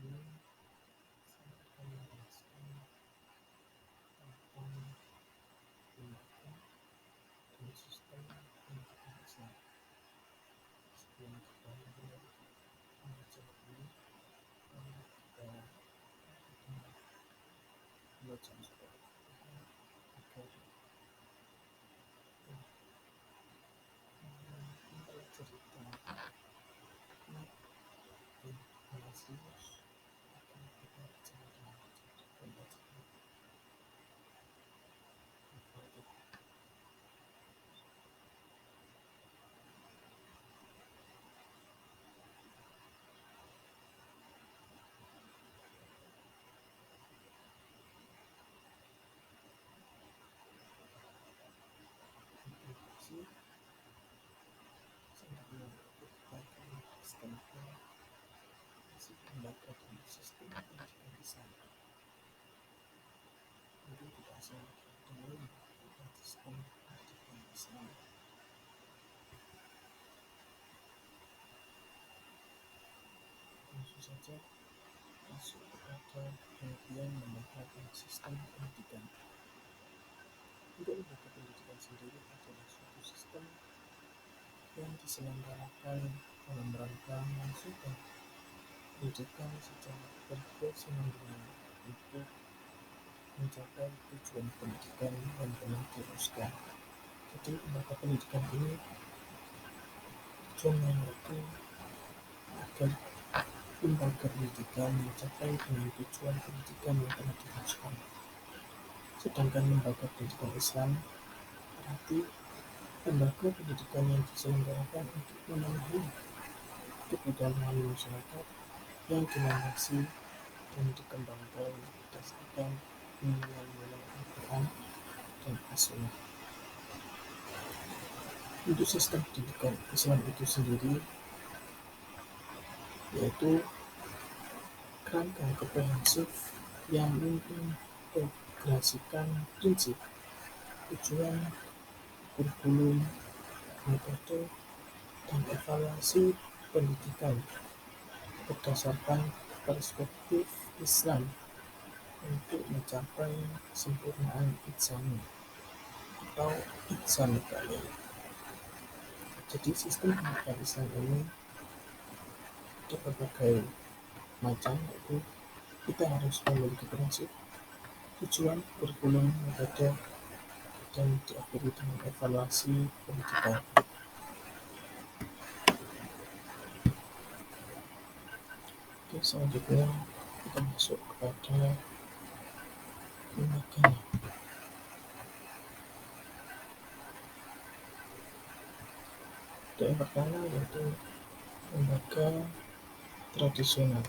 ini saya akan menjelaskan tentang lembaga dan sistem pendidikan Islam. Sebelum kita mulai mempelajari ini, kita membaca surat agar mempelajari tentang Anasius akan kita bicara dengan membaca Al-Fatihah. Introduksi sambil kita akan tentang lembaga dan sistem pendidikan Islam. Jadi tidak salah dengan sistem pendidikan Islam. Langsung saja masuk kepada pengertian lembaga dan sistem pendidikan. Untuk lembaga pendidikan sendiri adalah suatu sistem yang diselenggarakan dalam rangka memaksudkan pendidikan secara berkesinambungan untuk mencapai tujuan pendidikan yang telah dirumuskan. Jadi lembaga pendidikan ini tujuannya yaitu agar lembaga pendidikan mencapai dengan tujuan pendidikan yang telah dirumuskan. Sedangkan lembaga pendidikan Islam berarti lembaga pendidikan yang diselenggarakan untuk memenuhi kebutuhan masyarakat yang dilandasi dan dikembangkan berdasarkan nilai-nilai Al-Quran dan As-Sunnah. Untuk sistem pendidikan Islam itu sendiri yaitu kerangka komprehensif yang mengintegrasikan prinsip, tujuan, kurikulum, metode, dan evaluasi pendidikan berdasarkan perspektif Islam untuk mencapai kesempurnaan insani atau insani kali. Jadi sistem pendidikan Islam ini ada berbagai macam, yaitu kita harus memiliki prinsip, tujuan, kurikulum, metode, dan diakhiri dengan evaluasi pendidikan. Oke, selanjutnya kita masuk kepada lembaganya. Yang pertama yaitu lembaga tradisional.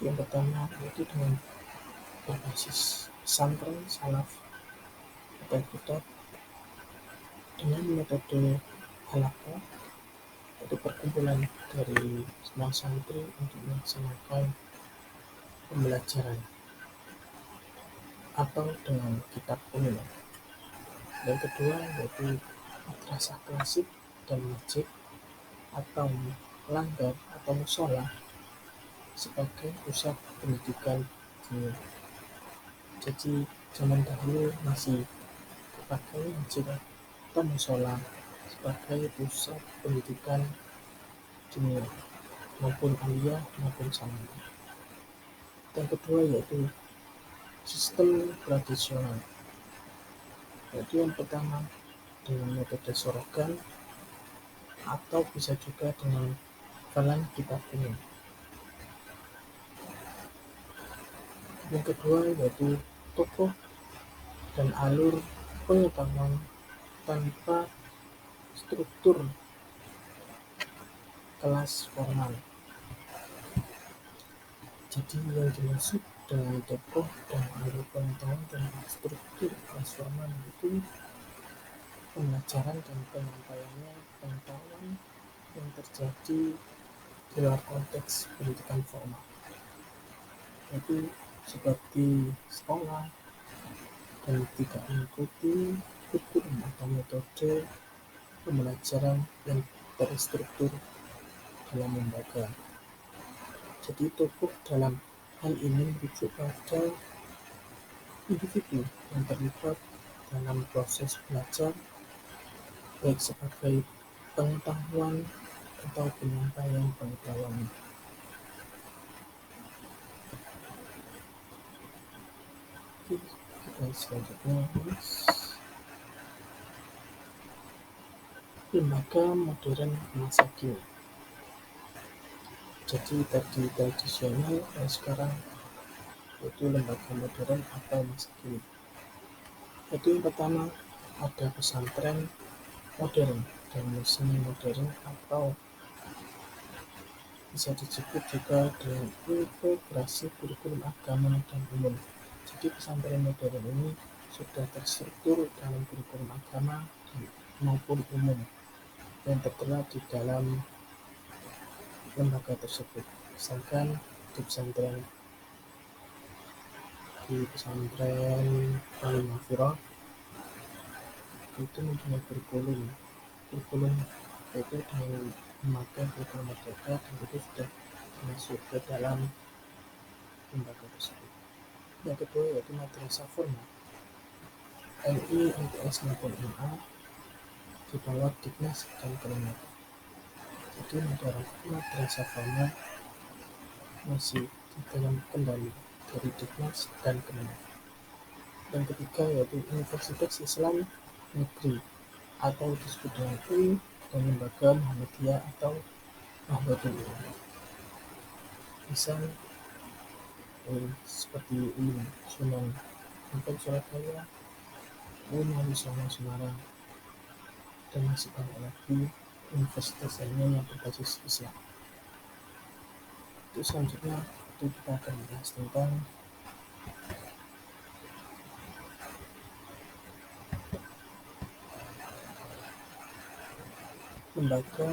Yang pertama yaitu dengan berbasis pesantren salaf atau kitab dengan metode halaqah, yaitu perkumpulan dari semua santri untuk melaksanakan pembelajaran, atau dengan kitab umum. Yang kedua yaitu madrasah klasik dan masjid atau langgar atau musola sebagai pusat pendidikan dunia. Jadi zaman dahulu masih dipakai masjid atau musola sebagai pusat pendidikan dunia maupun aliyah maupun sanawiyah. Yang kedua yaitu sistem tradisional, yaitu yang pertama dengan metode sorogan atau bisa juga dengan hafalan kitab umum. Yang kedua yaitu tokoh dan alur pengetahuan tanpa struktur kelas formal. Jadi yang dimaksud dengan tokoh dan alur pengetahuan tanpa struktur kelas formal itu pembelajaran dan penyampaiannya pengetahuan yang terjadi di luar konteks pendidikan formal, yaitu seperti sekolah dan tidak mengikuti kurikulum atau metode pembelajaran yang terstruktur dalam lembaga. Jadi tokoh dalam hal ini merujuk pada individu yang terlibat dalam proses belajar, baik sebagai pengetahuan atau penyampaian pengetahuan. Oke, selanjutnya lembaga modern masa kini. Jadi tadi tradisional dan sekarang itu lembaga modern atau masa kini. Jadi yang pertama ada pesantren modern dan seni modern atau bisa disebut juga dengan integrasi kurikulum agama dan umum. Jadi pesantren modern ini sudah terstruktur dalam kurikulum agama maupun umum yang tertera di dalam lembaga tersebut. Misalkan di pesantren Al-Mafirah itu mempunyai kurikulum itu dengan memakai kurikulum merdeka dan itu sudah masuk ke dalam lembaga tersebut. Yang kedua yaitu madrasah formal MI, MTS maupun MA di bawah Diknas dan Kemenak. Jadi madrasah formal masih di dalam kendali dari Diknas dan Kemenak. Yang ketiga yaitu Universitas Islam Negeri atau disebut dengan UI dan lembaga Muhammadiyah atau Nahdlatul Ulama. Misal seperti UI Sunan Ampel Surabaya, UI Muhammad Semarang, dan masih banyak lagi universitas lainnya yang berbasis Islam. Itu selanjutnya itu kita akan membahas tentang lembaga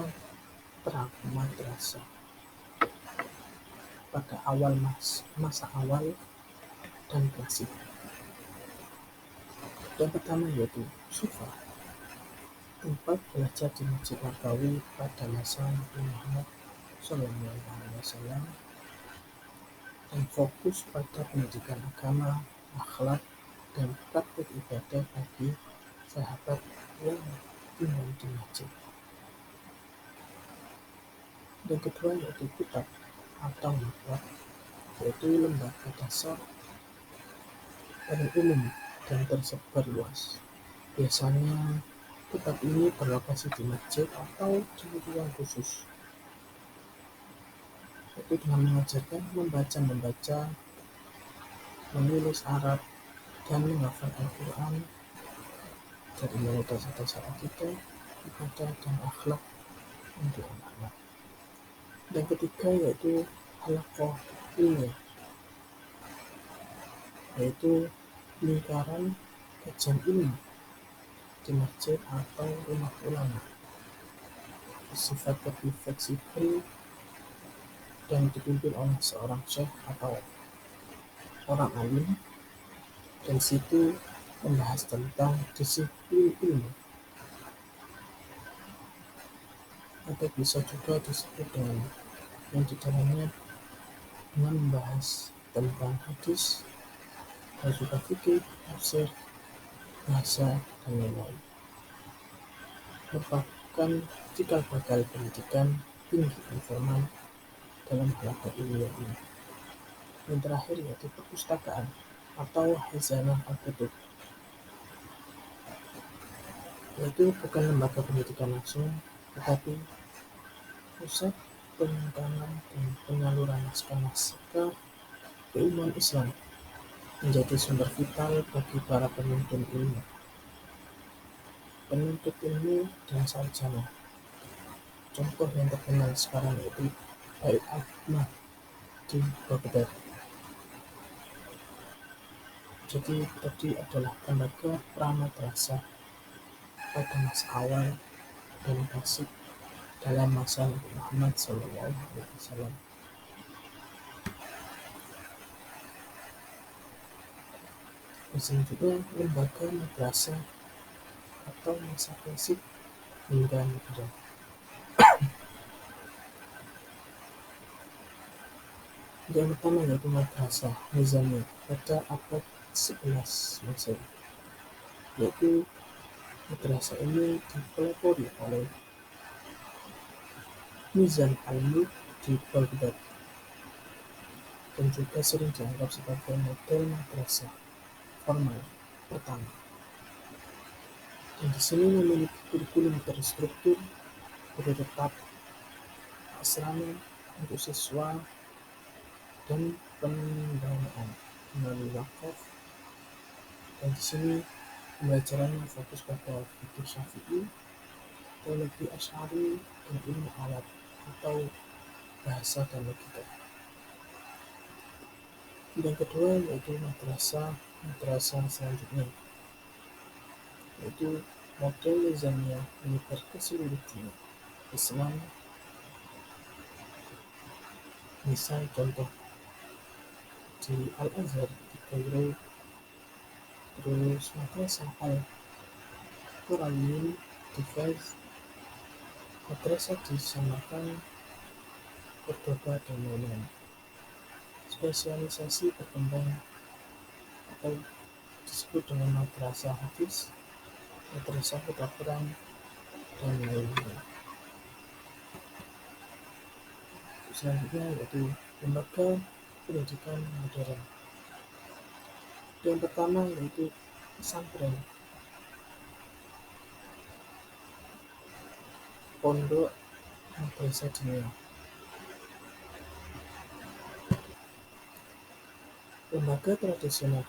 pra-madrasah pada awal masa awal dan klasik. Yang pertama yaitu Sufa, tempat belajar di Masjid Nabawi pada masa Nabi Muhammad SAW dan fokus pada pendidikan agama, akhlak, dan praktik ibadah bagi sahabat yang tinggal di masjid. Yang kedua yaitu kitab atau makrab, yaitu lembaga dasar paling umum dan tersebar luas. Biasanya kitab ini berlokasi di masjid atau di ruang khusus, yaitu dengan mengajarkan membaca, menulis Arab, dan menghafal Al-Quran dari mulai dasar-dasar akidah, ibadah, dan akhlak untuk anak-anak. Yang ketiga yaitu halaqah ilmiah, yaitu lingkaran kajian ilmu di masjid atau rumah ulama, bersifat lebih fleksibel dan dipimpin oleh seorang syekh atau orang alim, dan situ membahas tentang disiplin ilmu, atau bisa juga disebut dengan yang di dalamnya dengan membahas tentang hadis, dan juga fikih, tafsir, bahasa, dan lain-lain. Merupakan cikal bakal pendidikan tinggi informal dalam halaqah ilmiah ini. Yang terakhir yaitu perpustakaan atau Khazanah Al-Kutub, yaitu bukan lembaga pendidikan langsung, tetapi pusat penyimpanan dan penyaluran naskah-naskah keilmuan Islam, menjadi sumber vital bagi para penuntut ilmu dan sarjana. Contoh yang terkenal sekarang yaitu Al-Ahmad di Baghdad. Jadi tadi adalah lembaga pra-madrasah pada masa awal dan klasik dalam masa Nabi Muhammad SAW. Selanjutnya lembaga madrasah atau masa klasik hingga modern. Yang pertama yaitu Madrasah Nizamiyah pada abad 11 Masehi, yaitu madrasah ini dipelopori oleh Nizam al-Mulk di Baghdad dan juga sering dianggap sebagai model madrasah formal pertama. Dan di sini memiliki kurikulum terstruktur, guru tetap, asrama untuk siswa, dan pendanaan melalui wakaf. Dan di sini pembelajarannya fokus pada fikih Syafi'i, teologi Asy'ari, dan ilmu alat atau bahasa dan logika. Yang kedua yaitu madrasah selanjutnya, yaitu model Nizamiyah menyebar ke seluruh dunia Islam. Misal contoh di Al-Azhar di Kairo, terus madrasah Al-Qur'aniyyin di Fez, madrasah di Samarkand, Cordoba, dan lain-lain. Spesialisasi berkembang atau disebut dengan madrasah hadis, madrasah Quran, dan lain-lain. Selanjutnya yaitu lembaga pendidikan modern. Yang pertama yaitu pesantren, pondok, madrasah diniyah. Lembaga tradisional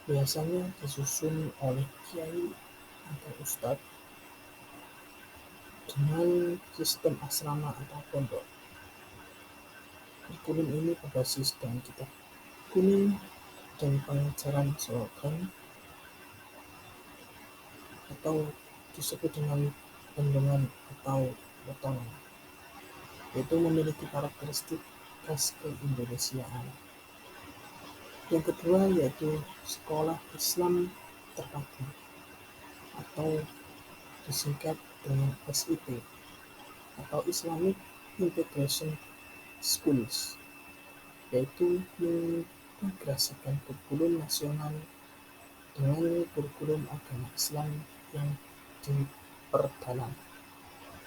biasanya disusun oleh kiai atau ustadz dengan sistem asrama atau pondok. Kurikulum ini berbasis dengan kitab kuning dan pengajaran slogan atau disebut dengan bendungan atau potongan, yaitu memiliki karakteristik khas keindonesiaan. Yang kedua yaitu sekolah Islam terpadu atau disingkat dengan SIP atau Islamic Integration Schools, yaitu mengintegrasikan kurikulum nasional dengan kurikulum agama Islam yang diperdalam.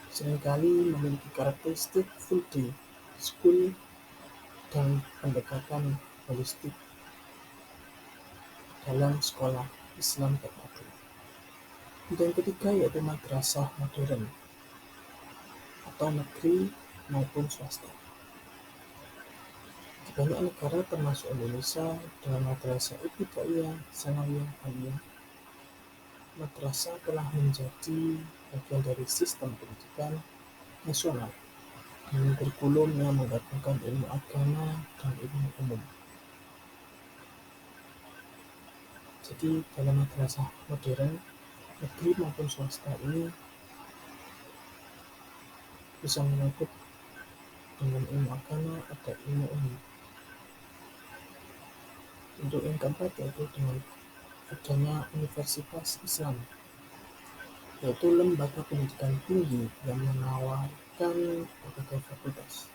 Seringkali memiliki karakteristik full day school dan pendekatan holistik dalam sekolah Islam terpadu. Yang ketiga yaitu madrasah modern atau negeri maupun swasta. Di banyak negara termasuk Indonesia dengan madrasah ibtidaiyah, sanawiyah, aliyah, madrasah telah menjadi bagian dari sistem pendidikan nasional dengan kurikulum yang menggabungkan ilmu agama dan ilmu umum. Jadi dalam madrasah modern, negeri maupun swasta ini bisa menyangkut dengan ilmu agama atau ilmu umum. Untuk yang keempat yaitu dengan adanya Universitas Islam, yaitu lembaga pendidikan tinggi yang menawarkan berbagai fakultas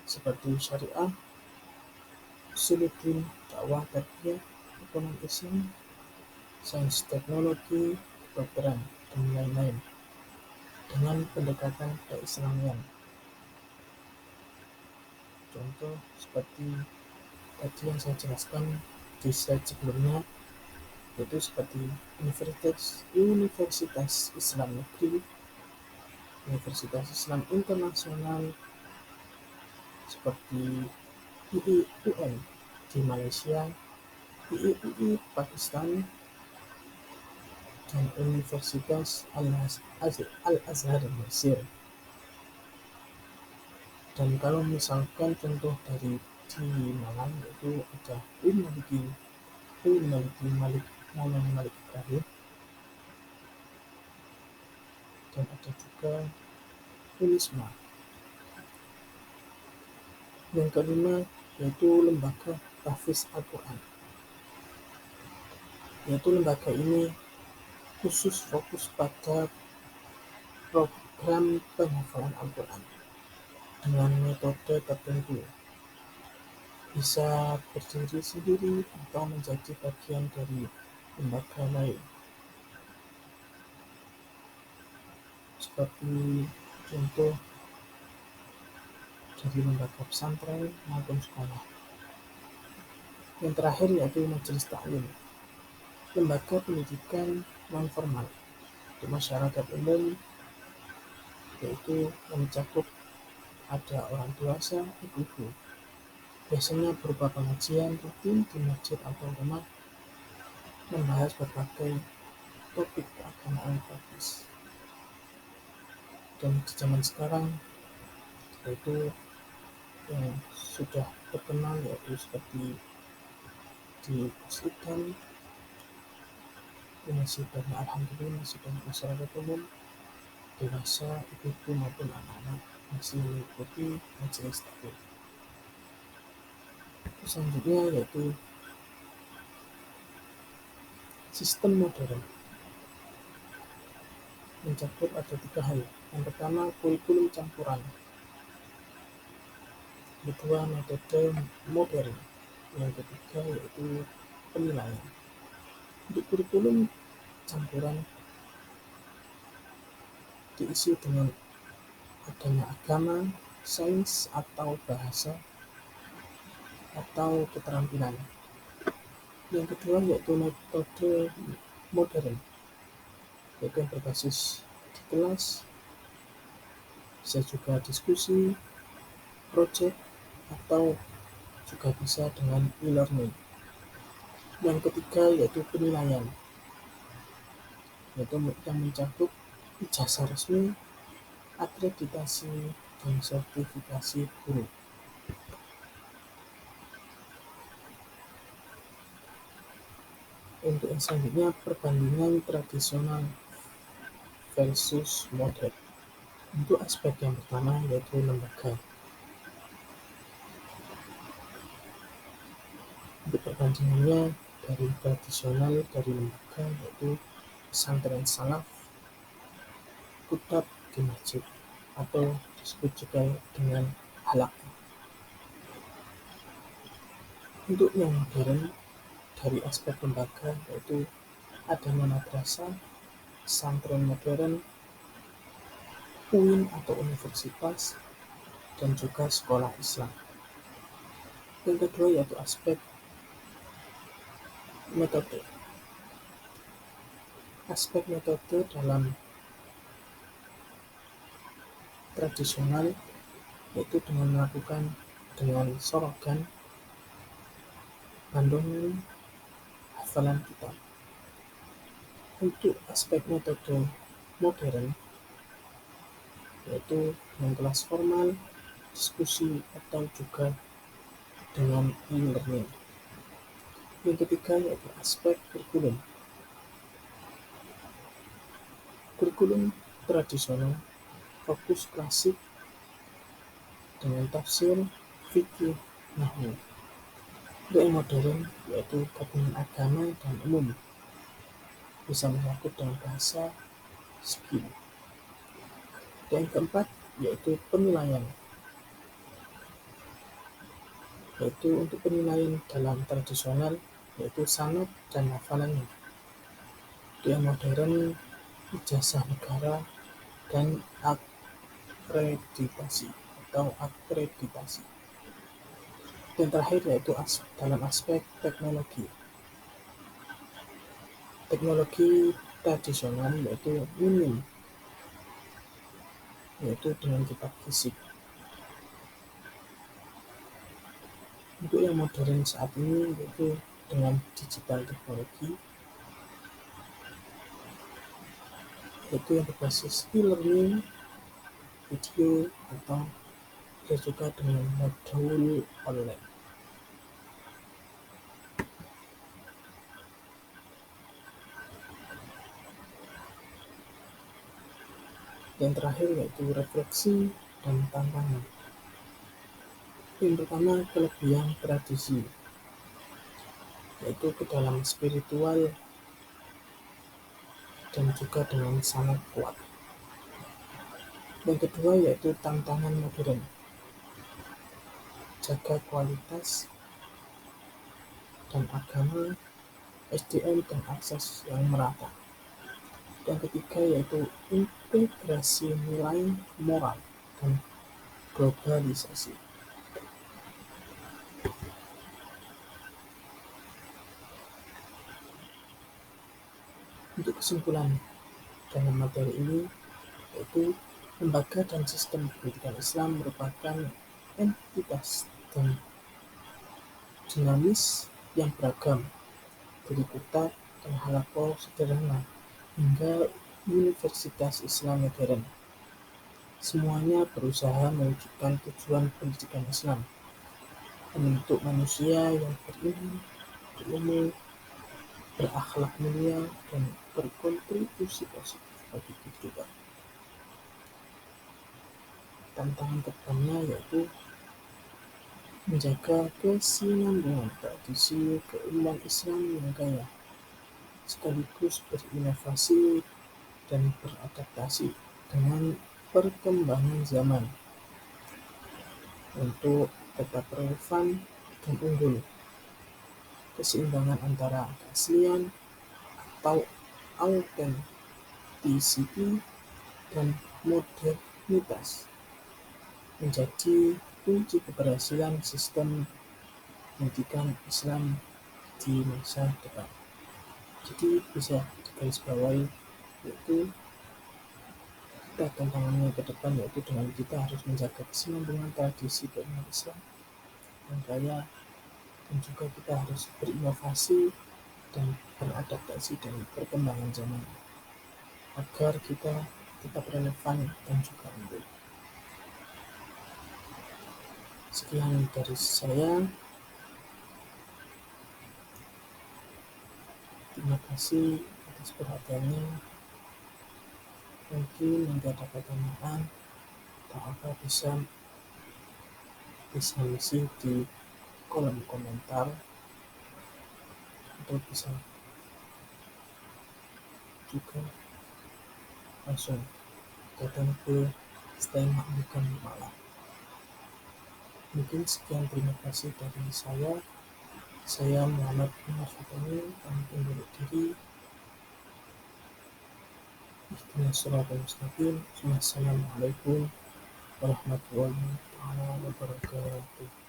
seperti syariah, usuluddin, dakwah, tarbiyah, ekonomi Islam, sains teknologi, kedokteran, dan lain-lain dengan pendekatan keislamian. Contoh seperti tadi yang saya jelaskan di slide sebelumnya, yaitu seperti Universitas Islam Negeri, Universitas Islam Internasional seperti IIUN di Malaysia, IIUI Pakistan, dan Universitas Al-Azhar Mesir. Dan kalau misalkan contoh dari di Malang itu ada Malik Ibrahim, dan ada juga Unisma. Yang kelima yaitu lembaga tahfiz Al-Quran, yaitu lembaga ini khusus fokus pada program penghafalan Al-Quran dengan metode tertentu, bisa berdiri sendiri atau menjadi bagian dari lembaga lain, seperti contoh dari lembaga pesantren maupun sekolah. Yang terakhir yaitu majelis taklim, lembaga pendidikan non-formal di masyarakat umum, yaitu yang mencakup ada orang dewasa, ibu-ibu, biasanya berupa pengajian rutin di masjid atau rumah, membahas berbagai topik keagamaan praktis. Dan di zaman sekarang yaitu yang sudah terkenal yaitu seperti di Musliman, itu masih banyak, alhamdulillah masih banyak masyarakat umum, dewasa, ibu-ibu maupun anak-anak masih mengikuti majelis taklim. Selanjutnya yaitu sistem modern, mencakup ada 3 hal. Yang pertama, kurikulum campuran. Kedua, metode modern. Yang ketiga yaitu penilaian. Untuk kurikulum campuran diisi dengan adanya agama, sains atau bahasa, atau keterampilan. Yang kedua yaitu metode modern, yaitu yang berbasis di kelas, bisa juga diskusi, project, atau juga bisa dengan e-learning. Yang ketiga yaitu penilaian, yaitu yang mencakup ijazah resmi, akreditasi, dan sertifikasi guru. Untuk yang selanjutnya, perbandingan tradisional versus modern. Untuk aspek yang pertama yaitu lembaga. Untuk perbandingannya dari tradisional dari lembaga yaitu pesantren salaf, kutab di masjid, atau disebut juga dengan halak. Untuk yang modern dari aspek lembaga yaitu adanya madrasah, pesantren modern, UIN atau universitas, dan juga sekolah Islam. Yang kedua yaitu aspek metode. Aspek metode dalam tradisional yaitu dengan melakukan dengan sorogan, panduan, hafalan kitab. Untuk aspek metode modern yaitu dengan kelas formal, diskusi, atau juga dengan e-learning. Yang ketiga yaitu aspek kurikulum. Kurikulum tradisional fokus klasik dengan tafsir, fikih, nahwu. Untuk yang modern yaitu gabungan agama dan umum, bisa mencakup dengan bahasa, skill. Dan yang keempat yaitu penilaian, yaitu untuk penilaian dalam tradisional yaitu sanad dan hafalannya. Untuk yang modern, ijazah negara dan akreditasi. Yang terakhir yaitu dalam aspek teknologi. Teknologi tradisional yaitu minim, yaitu dengan kitab fisik. Untuk yang modern saat ini yaitu dengan digital teknologi, yaitu yang berbasis e-learning, video, atau juga dengan modul online. Yang terakhir yaitu refleksi dan tantangan. Yang pertama, kelebihan tradisi, yaitu kedalaman spiritual dan juga dengan sangat kuat. Yang kedua yaitu tantangan modern, jaga kualitas dan agama, SDM dan akses yang merata. Yang ketiga yaitu integrasi nilai moral dan globalisasi. Untuk kesimpulan dalam materi ini, yaitu lembaga dan sistem pendidikan Islam merupakan entitas dan dinamis yang beragam, dari kota dan halaqah sederhana hingga universitas Islam modern. Semuanya berusaha mewujudkan tujuan pendidikan Islam, membentuk manusia yang berilmu, berakhlak mulia, dan berkontribusi positif bagi kehidupan. Tantangan kedepannya yaitu menjaga kesinambungan tradisi keilmuan Islam yang kaya, sekaligus berinovasi dan beradaptasi dengan perkembangan zaman untuk tetap relevan dan unggul. Keseimbangan antara keaslian atau authenticity dan modernitas menjadi kunci keberhasilan sistem pendidikan Islam di masa depan. Jadi bisa digarisbawahi yaitu tantangannya ke depan yaitu dengan kita harus menjaga kesinambungan tradisi keilmuan Islam yang kaya, dan juga kita harus berinovasi dan beradaptasi dengan perkembangan zaman agar kita tetap relevan dan juga unggul. Sekian dari saya. Terima kasih atas perhatiannya. Mungkin nanti ada pertanyaan atau apa bisa isi di kolom komentar atau bisa juga langsung datang ke stand bukan malam. Mungkin sekian, terima kasih dari saya. Saya Muhammad Umar Fatani, pamit undur diri. Ihdinas shiratal mustaqim. Wassalamualaikum warahmatullahi wabarakatuh.